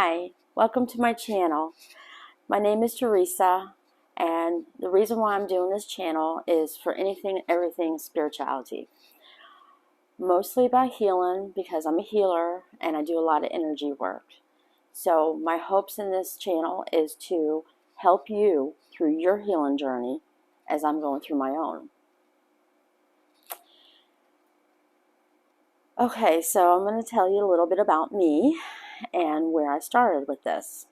Hi, welcome to my channel. My name is Teresa, and the reason why I'm doing this channel is for anything and everything spirituality. Mostly about healing, because I'm a healer and I do a lot of energy work. So my hopes in this channel is to help you through your healing journey as I'm going through my own. Okay, so I'm going to tell you a little bit about me and where I started with this.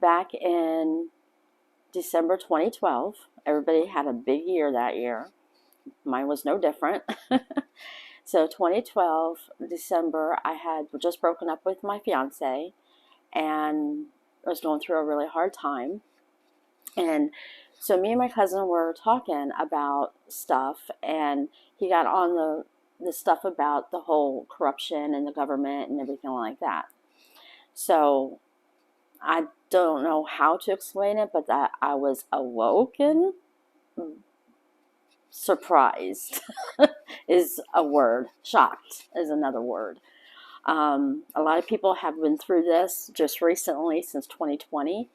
Back in December 2012, everybody had a big year that year. Mine was no different. So 2012, December, I had just broken up with my fiance and I was going through a really hard time. And so me and my cousin were talking about stuff, and he got on the stuff about the whole corruption and the government and everything like that. So I don't know how to explain it, but that I was awoken, surprised is a word, shocked is another word. A lot of people have been through this just recently, since 2020,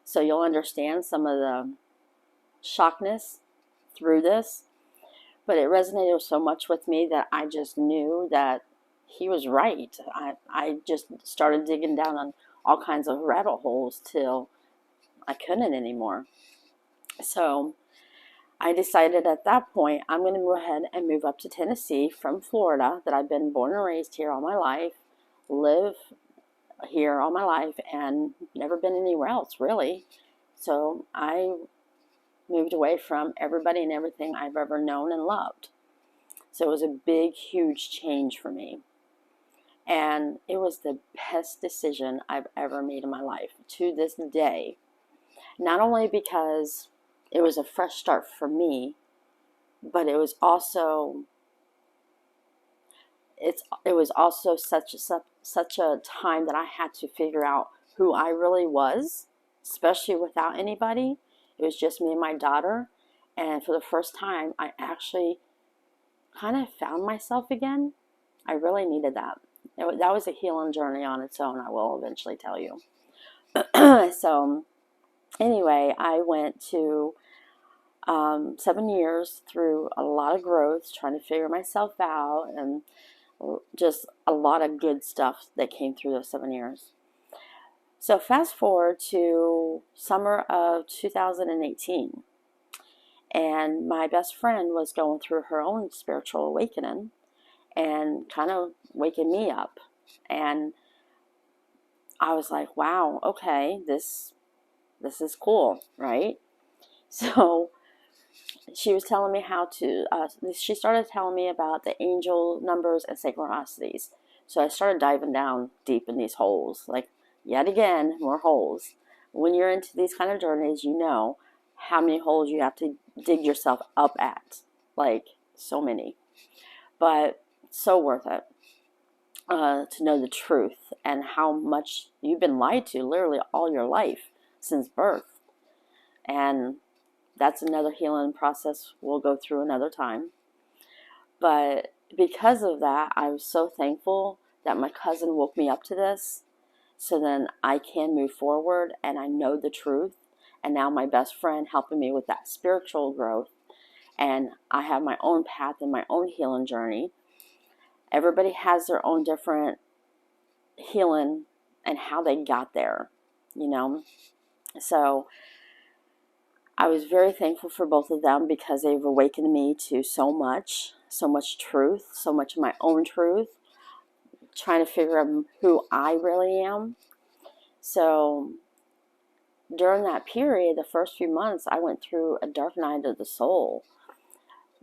so you'll understand some of the shockness through this, but it resonated so much with me that I just knew that he was right. I just started digging down on all kinds of rabbit holes till I couldn't anymore. So I decided at that point I'm going to go ahead and move up to Tennessee from Florida, that I've been born and raised here all my life, live here all my life, and never been anywhere else really. So I moved away from everybody and everything I've ever known and loved. So it was a big, huge change for me. And it was the best decision I've ever made in my life to this day. Not only because it was a fresh start for me, but it was also such a time that I had to figure out who I really was, especially without anybody. It was just me and my daughter, and for the first time I actually kind of found myself again. I really needed that. That was a healing journey on its own, I will eventually tell you. So anyway, I went to 7 years through a lot of growth, trying to figure myself out, and just a lot of good stuff that came through those 7 years. So fast forward to summer of 2018, and my best friend was going through her own spiritual awakening and kind of waking me up. And I was like, wow, okay, this is cool, right? So she was telling me how to, she started telling me about the angel numbers and synchronicities. So I started diving down deep in these holes, like yet again, more holes. When you're into these kind of journeys, you know how many holes you have to dig yourself up at, like so many. But so worth it to know the truth and how much you've been lied to literally all your life since birth. And that's another healing process we'll go through another time. But because of that, I was so thankful that my cousin woke me up to this, so then I can move forward and I know the truth. And now my best friend helping me with that spiritual growth, and I have my own path and my own healing journey. Everybody has their own different healing and how they got there, you know. So I was very thankful for both of them, because they've awakened me to so much truth, so much of my own truth, trying to figure out who I really am. So during that period, the first few months, I went through a dark night of the soul.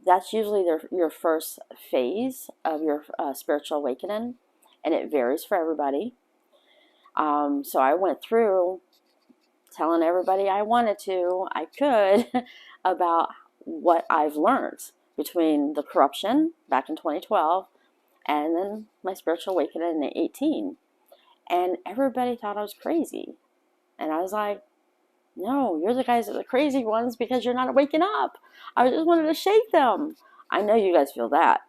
That's usually your first phase of your spiritual awakening, and it varies for everybody. So I went through telling everybody I could, about what I've learned between the corruption back in 2012 and then my spiritual awakening in 2018. And everybody thought I was crazy. And I was like, no, you're the guys that are the crazy ones because you're not waking up. I just wanted to shake them. I know you guys feel that.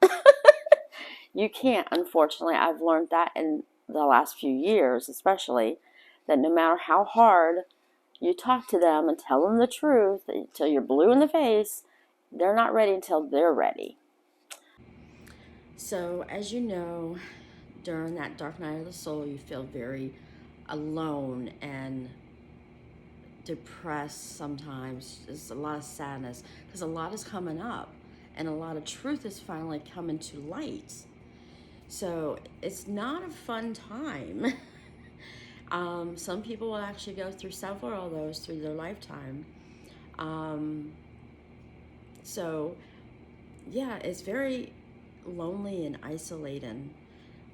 You can't, unfortunately. I've learned that, and the last few years especially, that no matter how hard you talk to them and tell them the truth until you're blue in the face, they're not ready until they're ready. So, as you know, during that dark night of the soul, you feel very alone and depressed sometimes. There's a lot of sadness because a lot is coming up and a lot of truth is finally coming to light. So it's not a fun time. Some people will actually go through several of those through their lifetime. So yeah, it's very lonely and isolating.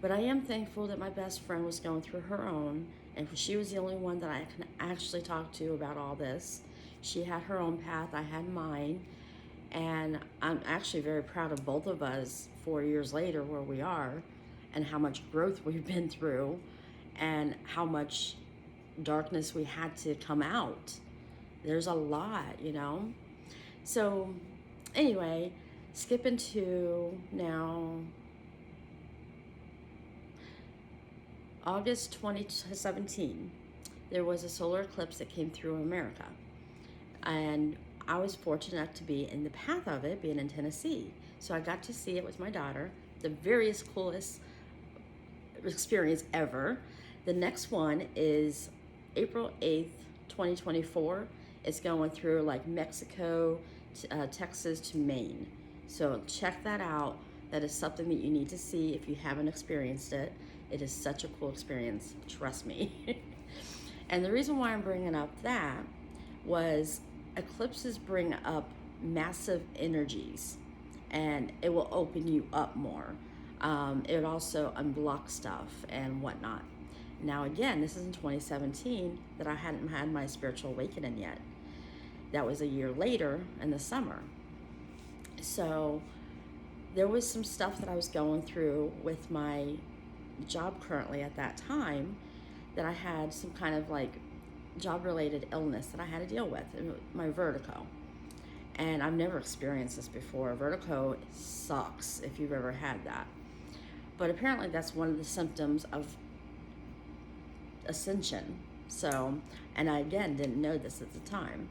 But I am thankful that my best friend was going through her own, and she was the only one that I can actually talk to about all this. She had her own path, I had mine, and I'm actually very proud of both of us 4 years later where we are, and how much growth we've been through, and how much darkness we had to come out. There's a lot, you know? So, anyway, skipping to now August 2017, there was a solar eclipse that came through America. And I was fortunate enough to be in the path of it, being in Tennessee. So I got to see it with my daughter, the very coolest experience ever. The next one is April 8th, 2024. It's going through like Mexico, Texas to Maine. So check that out. That is something that you need to see if you haven't experienced it. It is such a cool experience, trust me. And the reason why I'm bringing up that was eclipses bring up massive energies and it will open you up more. It also unblock stuff and whatnot. Now again, this is in 2017 that I hadn't had my spiritual awakening yet. That was a year later in the summer. So there was some stuff that I was going through with my job currently at that time, that I had some kind of like job related illness that I had to deal with, my vertigo. And I've never experienced this before. Vertigo sucks if you've ever had that. But apparently that's one of the symptoms of ascension. So, and I again didn't know this at the time.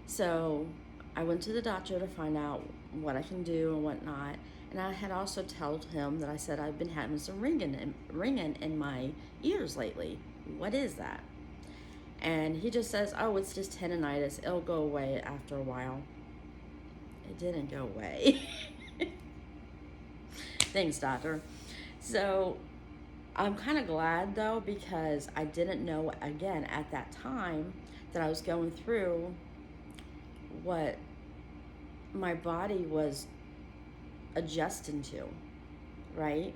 So I went to the doctor to find out what I can do and whatnot. And I had also told him that I said I've been having some ringing in my ears lately. What is that? And he just says, oh, it's just tendonitis. It'll go away after a while. It didn't go away. Thanks, doctor. So I'm kind of glad though, because I didn't know again at that time that I was going through what my body was adjusting to, right?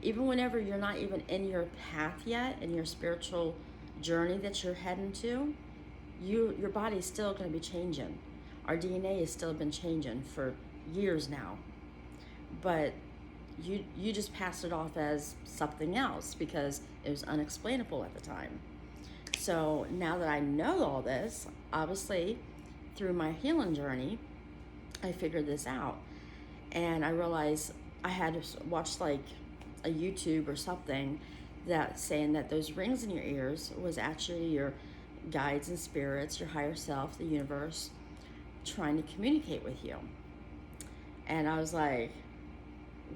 Even whenever you're not even in your path yet, in your spiritual journey that you're heading to, your body's still going to be changing. Our DNA has still been changing for years now, but you just passed it off as something else because it was unexplainable at the time. So now that I know all this, obviously through my healing journey, I figured this out, and I realized I had to watch like a YouTube or something that saying that those rings in your ears was actually your guides and spirits, your higher self, the universe, trying to communicate with you. And I was like,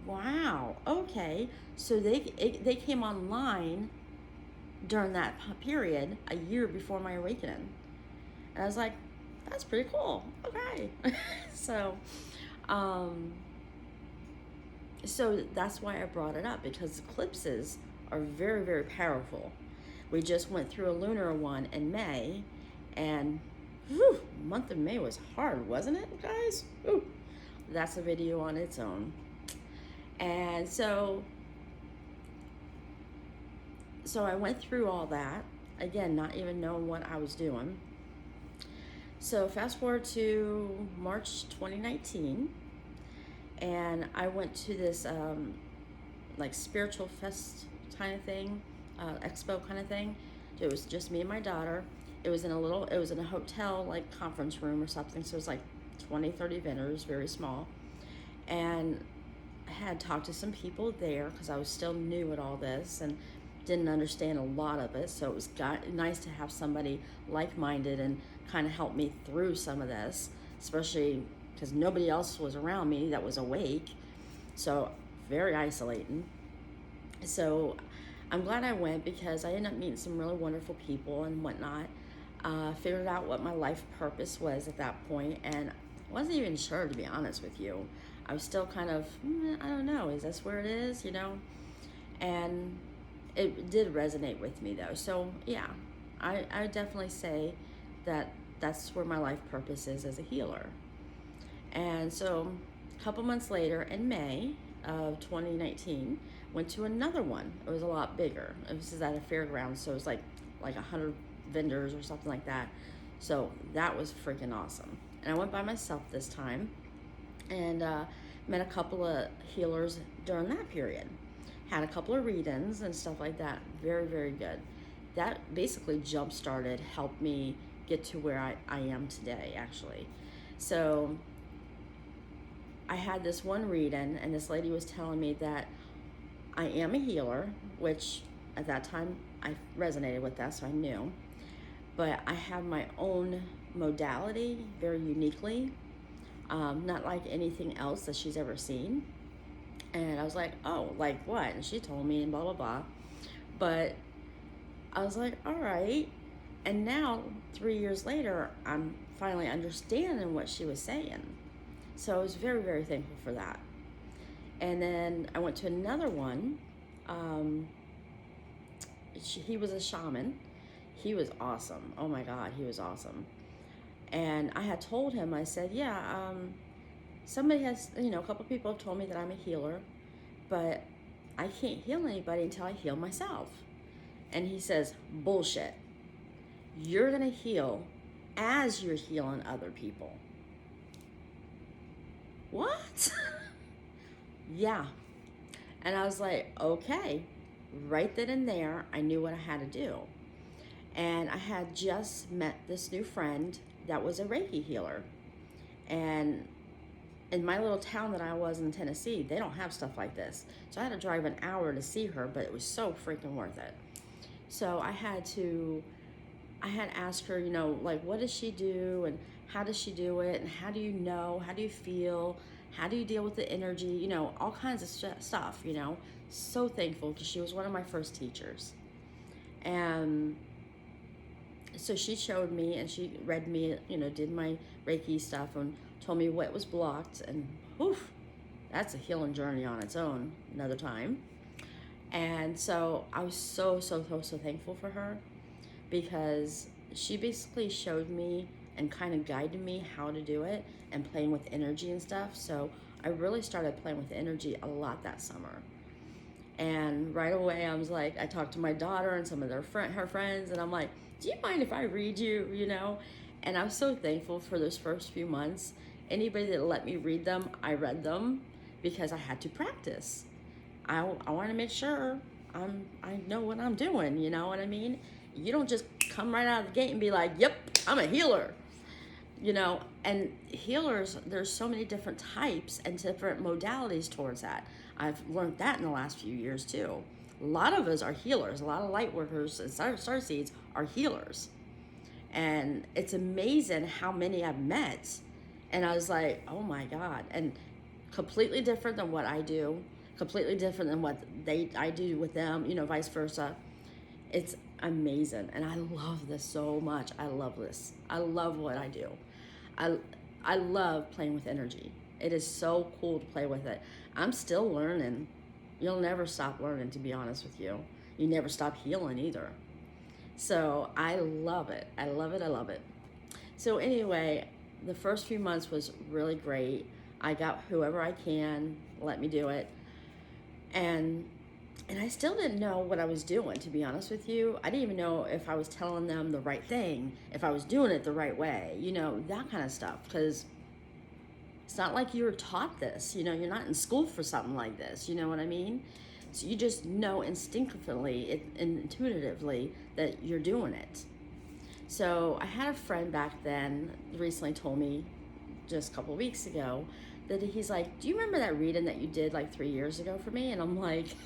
wow, okay. So they came online during that period a year before my awakening. And I was like, that's pretty cool. Okay. So that's why I brought it up, because eclipses are very, very powerful. We just went through a lunar one in May, and whew, the month of May was hard, wasn't it, guys? Whew. That's a video on its own. And so I went through all that, again, not even knowing what I was doing. So fast forward to March 2019, and I went to this like spiritual fest kind of thing, expo kind of thing. It was just me and my daughter. It was in a hotel like conference room or something, so it was like 20, 30 vendors, very small. And I had talked to some people there because I was still new at all this, and didn't understand a lot of it. So it was nice to have somebody like-minded and kind of help me through some of this, especially because nobody else was around me that was awake. So very isolating. So I'm glad I went because I ended up meeting some really wonderful people and whatnot. Figured out what my life purpose was at that point, and I wasn't even sure, to be honest with you. I was still kind of, I don't know, is this where it is, And it did resonate with me though. So yeah, I definitely say that that's where my life purpose is as a healer. And so a couple months later, in May of 2019, went to another one. It was a lot bigger. It was at a fairground, so it was like 100 vendors or something like that. So that was freaking awesome. And I went by myself this time, and met a couple of healers during that period. Had a couple of read-ins and stuff like that. Very, very good. That basically jump-started, helped me get to where I am today, actually. So I had this one read-in, and this lady was telling me that I am a healer, which at that time I resonated with that, so I knew. But I have my own modality, very uniquely, not like anything else that she's ever seen. And I was like, oh, like what? And she told me and blah, blah, blah. But I was like, all right. And now, 3 years later, I'm finally understanding what she was saying. So I was very, very thankful for that. And then I went to another one. He was a shaman. He was awesome. Oh my God, he was awesome. And I had told him, I said, yeah, somebody has, a couple people have told me that I'm a healer, but I can't heal anybody until I heal myself. And he says, bullshit. You're going to heal as you're healing other people. What? Yeah. And I was like, okay. Right then and there, I knew what I had to do. And I had just met this new friend that was a Reiki healer. And in my little town that I was in Tennessee, they don't have stuff like this. So I had to drive an hour to see her, but it was so freaking worth it. So I had asked her, what does she do and how does she do it and how do you know, how do you feel, how do you deal with the energy, all kinds of stuff, So thankful because she was one of my first teachers. And so she showed me and she read me, did my Reiki stuff and told me what was blocked, and oof, that's a healing journey on its own another time. And so I was so thankful for her because she basically showed me and kind of guided me how to do it and playing with energy and stuff. So I really started playing with energy a lot that summer. And right away I was like, I talked to my daughter and some of her friends, and I'm like, do you mind if I read you, And I was so thankful for those first few months. Anybody that let me read them, I read them because I had to practice. I want to make sure I know what I'm doing, you know what I mean? You don't just come right out of the gate and be like, yep, I'm a healer. And healers, there's so many different types and different modalities towards that. I've learned that in the last few years too. A lot of us are healers. A lot of light workers and starseeds are healers. And it's amazing how many I've met. And I was like, oh my God. And completely different than what I do. Completely different than what I do with them, vice versa. It's amazing. And I love this so much. I love this. I love what I do. I love playing with energy. It is so cool to play with it. I'm still learning. You'll never stop learning, to be honest with you. You never stop healing either. So I love it. I love it. I love it. So anyway, the first few months was really great. I got whoever I can, let me do it. And I still didn't know what I was doing, to be honest with you. I didn't even know if I was telling them the right thing, if I was doing it the right way, that kind of stuff. Because it's not like you were taught this, you're not in school for something like this, you know what I mean? So you just know instinctively, intuitively that you're doing it. So I had a friend back then recently told me just a couple of weeks ago that he's like, do you remember that reading that you did like 3 years ago for me? And I'm like,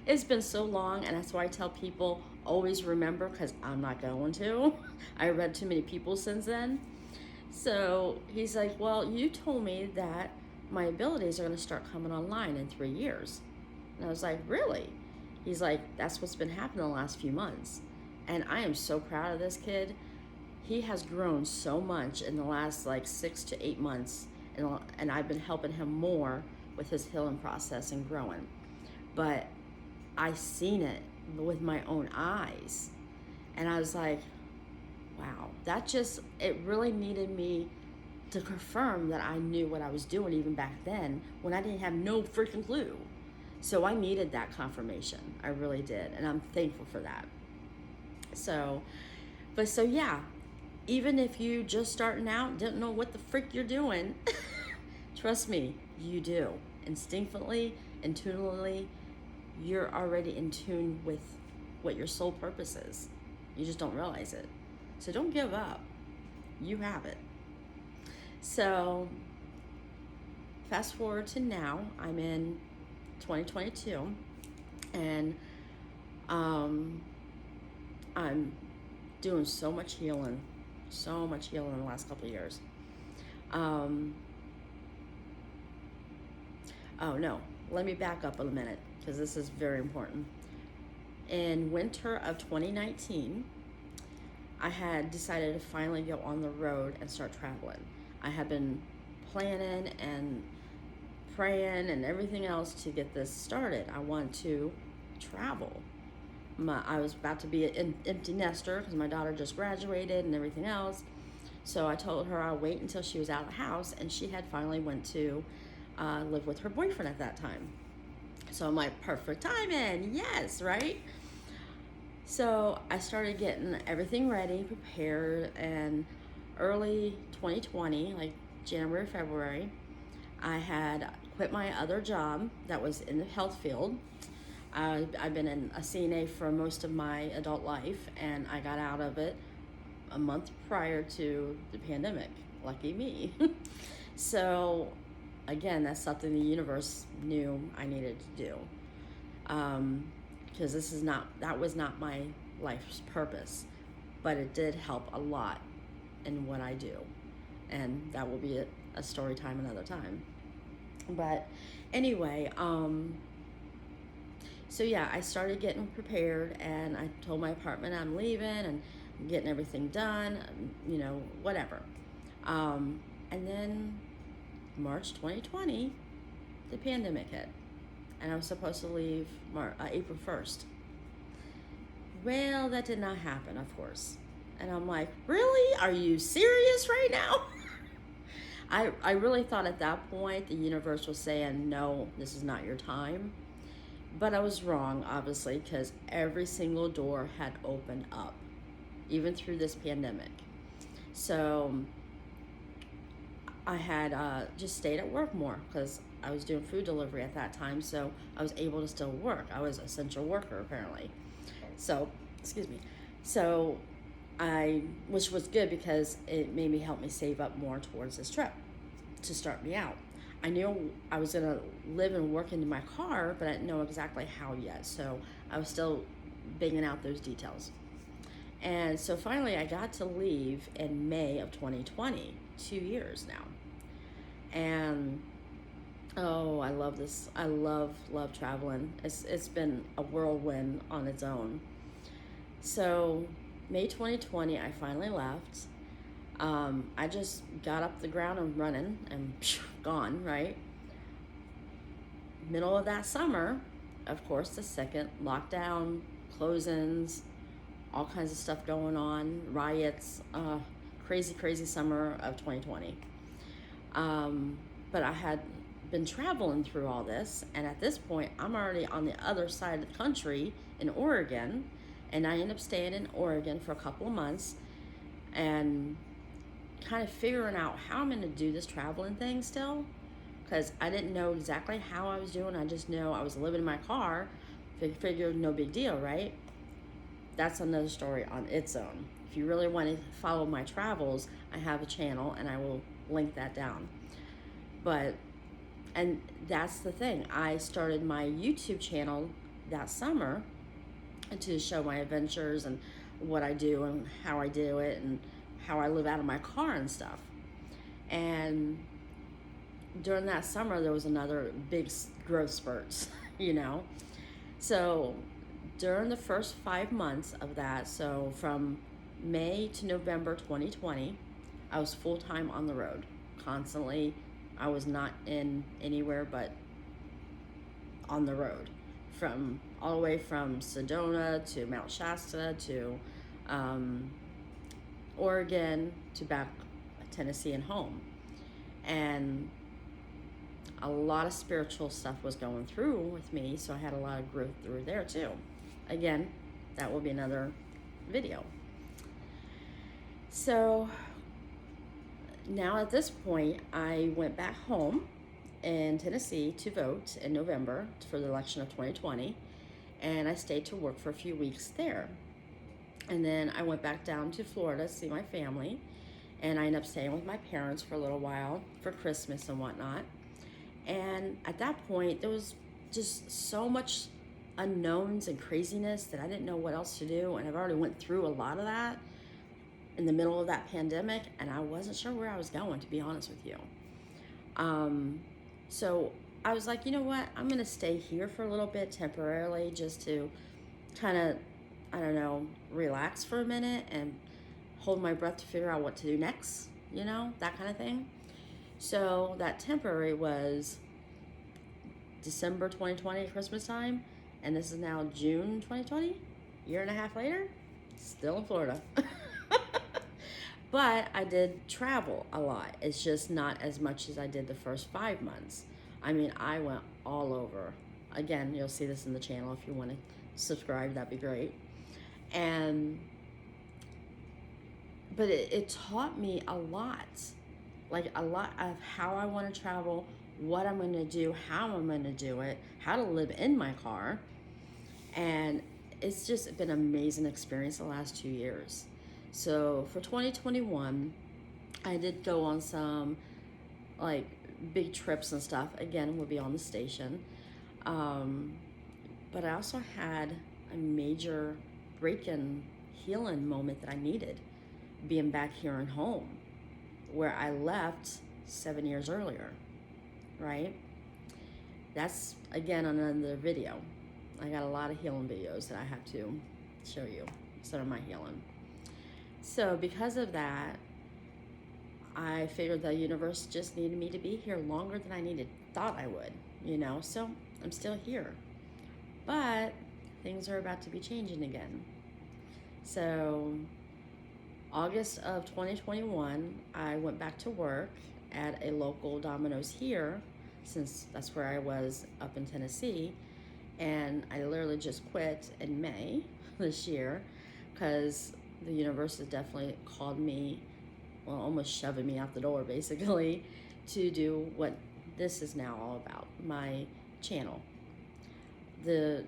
It's been so long, and that's why I tell people always remember, because I'm not going to. I read too many people since then. So he's like, well, you told me that my abilities are going to start coming online in 3 years. And I was like, really? He's like, that's what's been happening the last few months. And I am so proud of this kid. He has grown so much in the last like 6 to 8 months. And I've been helping him more with his healing process and growing. But I seen it with my own eyes. And I was like, wow, it really needed me to confirm that I knew what I was doing even back then when I didn't have no freaking clue. So I needed that confirmation. I really did. And I'm thankful for that. So yeah, even if you just starting out, didn't know what the frick you're doing, trust me, you do. Instinctively, intuitively, you're already in tune with what your soul purpose is. You just don't realize it. So don't give up. You have it. So fast forward to now, I'm in 2022, and I'm doing so much healing in the last couple of years. Oh no, let me back up a minute, because this is very important. In winter of 2019, I had decided to finally go on the road and start traveling. I had been planning and praying and everything else to get this started. I want to travel. I was about to be an empty nester because my daughter just graduated and everything else. So I told her I'll wait until she was out of the house, and she had finally went to live with her boyfriend at that time. So I'm like, perfect timing, yes, right? So I started getting everything ready, prepared, and early 2020, like January, February, I had quit my other job that was in the health field. I've been a CNA for most of my adult life, and I got out of it a month prior to the pandemic. Lucky me. So again, that's something the universe knew I needed to do. Because that was not my life's purpose, but it did help a lot in what I do. And that will be a story time another time. But anyway, so yeah, I started getting prepared, and I told my apartment I'm leaving and I'm getting everything done, whatever. And then March 2020, the pandemic hit, and I was supposed to leave April 1st. Well, that did not happen, of course. And I'm like, really? Are you serious right now? I really thought at that point the universe was saying, no, this is not your time. But I was wrong, obviously, because every single door had opened up, even through this pandemic. So I had just stayed at work more because I was doing food delivery at that time, so I was able to still work. I was an essential worker, apparently. So, excuse me. So which was good because it made me help me save up more towards this trip to start me out. I knew I was going to live and work into my car, but I didn't know exactly how yet. So I was still banging out those details. And so finally I got to leave in May of 2020, 2 years now. And oh, I love this. I love traveling. It's been a whirlwind on its own. So May 2020, I finally left. I just got up the ground and running and gone, right? Middle of that summer, of course, the second lockdown, closings, all kinds of stuff going on, riots, crazy summer of 2020. But I had been traveling through all this, and at this point, I'm already on the other side of the country in Oregon, and I ended up staying in Oregon for a couple of months and kind of figuring out how I'm going to do this traveling thing still, because I didn't know exactly how I was doing. I just know I was living in my car. Figured no big deal, right? That's another story on its own. If you really want to follow my travels, I have a channel and I will link that down. And that's the thing. I started my YouTube channel that summer to show my adventures and what I do and how I do it and how I live out of my car and stuff. And during that summer, there was another big growth spurt, you know. So during the first 5 months of that, so from May to November 2020, I was full-time on the road, constantly. I was not in anywhere but on the road, from all the way from Sedona to Mount Shasta to Oregon to back Tennessee and home. And a lot of spiritual stuff was going through with me, so I had a lot of growth through there too. Again, that will be another video. So now at this point, I went back home in Tennessee to vote in November for the election of 2020, and I stayed to work for a few weeks there. And then I went back down to Florida to see my family, and I ended up staying with my parents for a little while for Christmas and whatnot. And at that point, there was just so much unknowns and craziness that I didn't know what else to do, and I've already went through a lot of that in the middle of that pandemic, and I wasn't sure where I was going, to be honest with you. So I was like, you know what, I'm gonna stay here for a little bit temporarily, just to kind of, I don't know, relax for a minute and hold my breath to figure out what to do next, you know, that kind of thing. So that temporary was December 2020, Christmas time, and this is now June 2020, year and a half later, still in Florida. But I did travel a lot. It's just not as much as I did the first 5 months. I mean, I went all over. Again, you'll see this in the channel if you want to subscribe, that'd be great. But it taught me a lot, like a lot of how I want to travel, what I'm going to do, how I'm going to do it, how to live in my car. And it's just been an amazing experience the last 2 years. So for 2021, I did go on some like big trips and stuff. Again, we'll be on the station. But I also had a major break-in healing moment that I needed, being back here in home, where I left 7 years earlier, right? That's, again, another video. I got a lot of healing videos that I have to show you, some of my healing. So because of that, I figured the universe just needed me to be here longer than I thought I would, you know? So I'm still here. But things are about to be changing again. So August of 2021, I went back to work at a local Domino's here, since that's where I was up in Tennessee. And I literally just quit in May this year because the universe has definitely called me, well, almost shoving me out the door basically, to do what this is now all about, my channel. The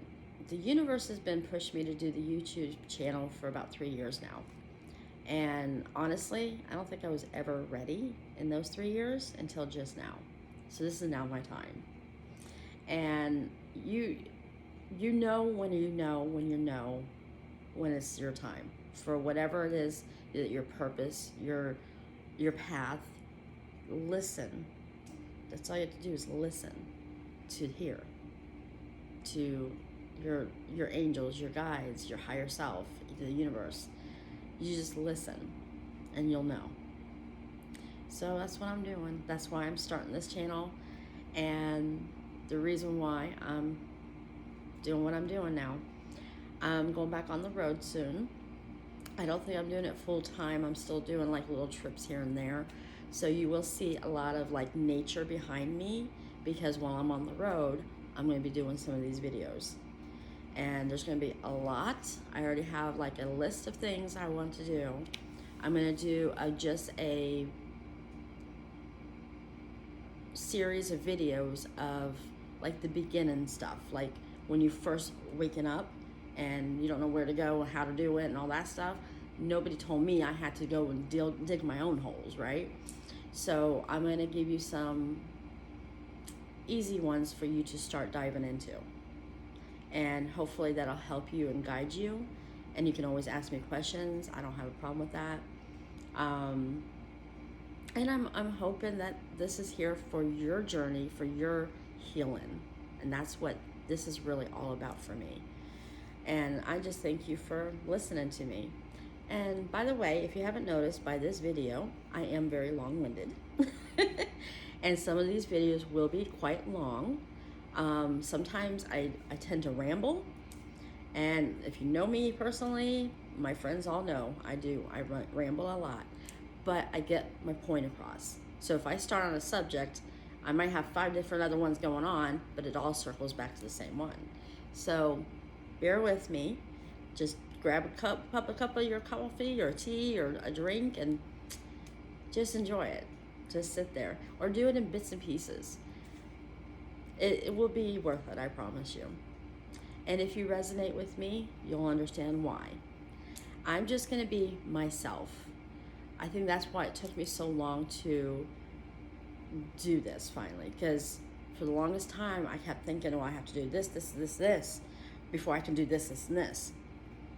universe has been pushing me to do the YouTube channel for about 3 years now. And honestly, I don't think I was ever ready in those 3 years until just now. So this is now my time. And you know when it's your time for whatever it is, your purpose, your path. Listen. That's all you have to do is listen to hear, to your angels, your guides, your higher self, the universe. You just listen and you'll know. So that's what I'm doing. That's why I'm starting this channel, and the reason why I'm doing what I'm doing now. I'm going back on the road soon. I don't think I'm doing it full time. I'm still doing like little trips here and there. So you will see a lot of like nature behind me, because while I'm on the road, I'm going to be doing some of these videos. And there's going to be a lot. I already have like a list of things I want to do. I'm going to do just a series of videos of like the beginning stuff, like when you first waking up and you don't know where to go and how to do it and all that stuff. Nobody told me I had to go and dig my own holes, right? So I'm going to give you some easy ones for you to start diving into. and hopefully that'll help you and guide you. And you can always ask me questions. I don't have a problem with that. And I'm hoping that this is here for your journey, for your healing. And that's what this is really all about for me. And I just thank you for listening to me. And by the way, if you haven't noticed by this video, I am very long-winded. And some of these videos will be quite long. Sometimes I tend to ramble. And if you know me personally, my friends all know I do. I ramble a lot. But I get my point across. So if I start on a subject, I might have 5 different other ones going on, but it all circles back to the same one. So bear with me. Just grab a cup of your coffee or tea or a drink and just enjoy it. Just sit there or do it in bits and pieces. It will be worth it, I promise you. And if you resonate with me, you'll understand why. I'm just going to be myself. I think that's why it took me so long to do this finally, because for the longest time I kept thinking, oh, I have to do this before I can do this, and this.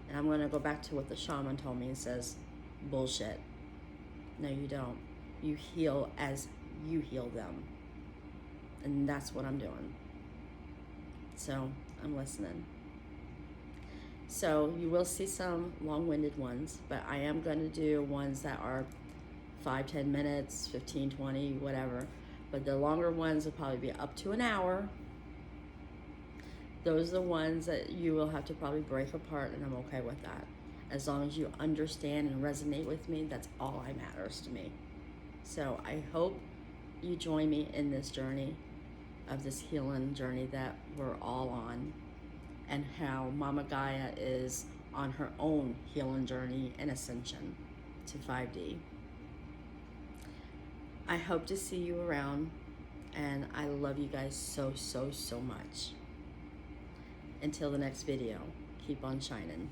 And I'm going to go back to what the shaman told me and says, bullshit. No, you don't. You heal as you heal them. And that's what I'm doing. So I'm listening. So you will see some long-winded ones, but I am going to do ones that are 5-10 minutes, 15-20, whatever. But the longer ones will probably be up to an hour. Those are the ones that you will have to probably break apart, and I'm okay with that. As long as you understand and resonate with me, that's all that matters to me. So I hope you join me in this journey, of this healing journey that we're all on, and how Mama Gaia is on her own healing journey and ascension to 5D. I hope to see you around, and I love you guys so, so, so much. Until the next video, keep on shining.